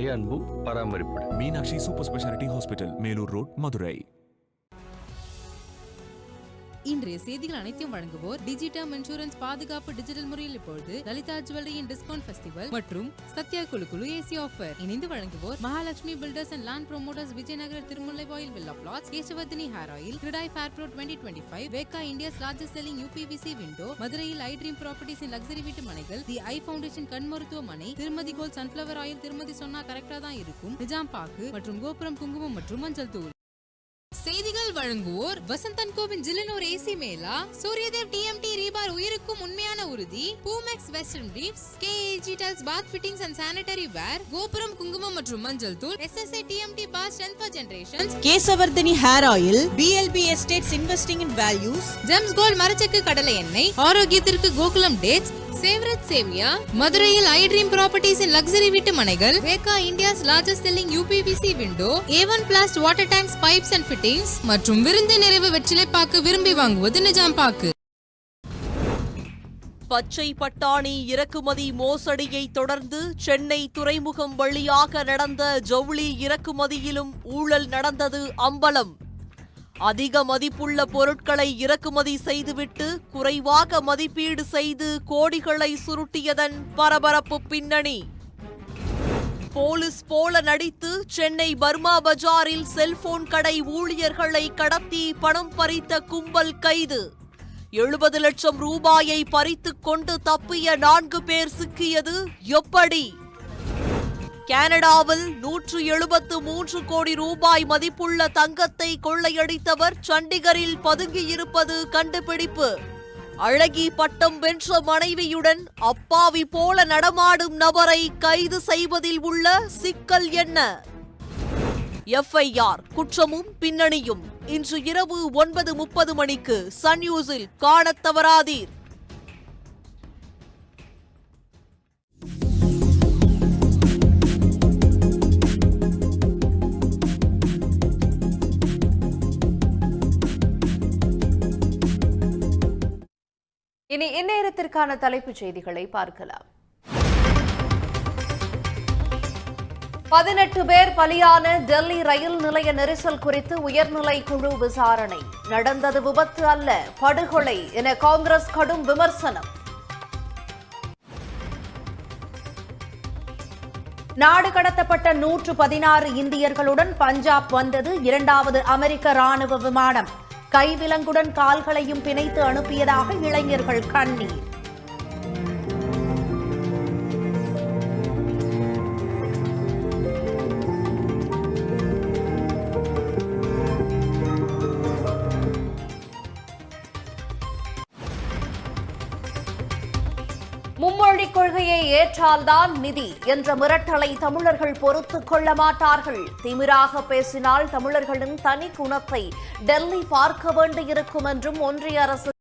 அன்பும் பராமரிப்பு. Meenakshi super speciality hospital, Melur road, Madurai. இன்றைய செய்திகள் அனைத்தையும் வழங்குவோர் டிஜிடம் இன்சூரன்ஸ் பாதுகாப்பு டிஜிட்டல் முறையில் இப்பொழுது லலிதா ஜுவல்லரியின் டிஸ்கவுண்ட் ஃபெஸ்டிவல் மற்றும் சத்யா குழு ஏசி ஆஃபர். இணைந்து வழங்குவோர் Mahalakshmi builders and land promoters, Vijayanagar Thirumullaivoyal villa plots, Kesavardhini hair oil, CREDAI fair pro 2025, Veka India's largest selling UPVC window, மதுரையில் I dream properties in luxury வீட்டு மனைகள், தி ஐ ஃபவுண்டேஷன் கண் மருத்துவமனை, திருமதி கோல்ட் சன்ஃபிளவர் ஆயில், திருமதி சொன்னா கரெக்டா தான் இருக்கும், நிஜாம் பாக்கு மற்றும் கோபுரம் குங்குமம் மற்றும் மஞ்சள் தூள். செய்திகள் வழங்குவோர் வசந்தன் கோவின் ஜில்லினோர் ஏசி மேலா, சூரியதேவ் டிஎம்டி ரீபார் உயிருக்கும் உண்மையான உறுதி, Poomex western briefs, KAG tiles bath fittings and sanitary ware, Gopuram குங்குமம் மற்றும் மஞ்சள் தூள், SSA TMT bar strength for generations, Kesavardhini hair oil, BLP estates investing in values, gems gold மரச்செக்கு கடலை எண்ணெய், ஆரோக்கியத்திற்கு கோகுலம் டேட்ஸ், சேவரத் சேமியா, மதுரையில் I dream properties in luxury வீட்டு மனைகள், Veka India's largest selling UPVC window, A1 plast water tanks pipes and fittings மற்றும் விருந்து நிறைவு வெற்றிலை பாக்கு விரும்பி வாங்குவது நிஜாம் பாக்கு. பச்சை பட்டாணி இறக்குமதி மோசடியை தொடர்ந்து சென்னை துறைமுகம் வழியாக நடந்த ஜவுளி இறக்குமதியிலும் ஊழல் நடந்தது அம்பலம். அதிக மதிப்புள்ள பொருட்களை இறக்குமதி செய்துவிட்டு குறைவாக மதிப்பீடு செய்து கோடிகளை சுருட்டியதன் பரபரப்பு பின்னணி. போலீஸ் போல நடித்து சென்னை பர்மா பஜாரில் செல்போன் கடை ஊழியர்களை கடத்தி பணம் பறித்த கும்பல் கைது. 70 லட்சம் ரூபாயை பறித்துக் கொண்டு தப்பிய 4 பேர் சிக்கியது எப்படி? கனடாவில் 173 கோடி ரூபாய் மதிப்புள்ள தங்கத்தை கொள்ளையடித்தவர் சண்டிகரில் பதுங்கியிருப்பது கண்டுபிடிப்பு. அழகி பட்டம் வென்ற மனைவியுடன் அப்பாவி போல நடமாடும் நபரை கைது செய்வதில் உள்ள சிக்கல் என்ன? எஃப்ஐஆர் குற்றமும் பின்னணியும் இன்று இரவு 9:30 மணிக்கு சன் நியூஸில் காணத் தவறாதீர். இனி இந்நேரத்திற்கான தலைப்புச் செய்திகளை பார்க்கலாம். 18 பேர் பலியான டெல்லி ரயில் நிலைய நெரிசல் குறித்து உயர்நிலை குழு விசாரணை. நடந்தது விபத்து அல்ல, படுகொலை என காங்கிரஸ் கடும் விமர்சனம். நாடு கடத்தப்பட்ட 116 இந்தியர்களுடன் பஞ்சாப் வந்தது 2வது அமெரிக்க ராணுவ விமானம். கைவிலங்குடன் கால்களையும் பிணைத்து அனுப்பியதாக இளைஞர்கள் கண்ணீர். மும்மொழிக் கொள்கையை ஏற்றால்தான் நிதி என்ற மிரட்டலை தமிழர்கள் பொறுத்துக் கொள்ள மாட்டார்கள். திமிராக பேசினால் தமிழர்களின் தனி குணத்தை டெல்லி பார்க்க வேண்டியிருக்கும் என்றும் ஒன்றிய அரசு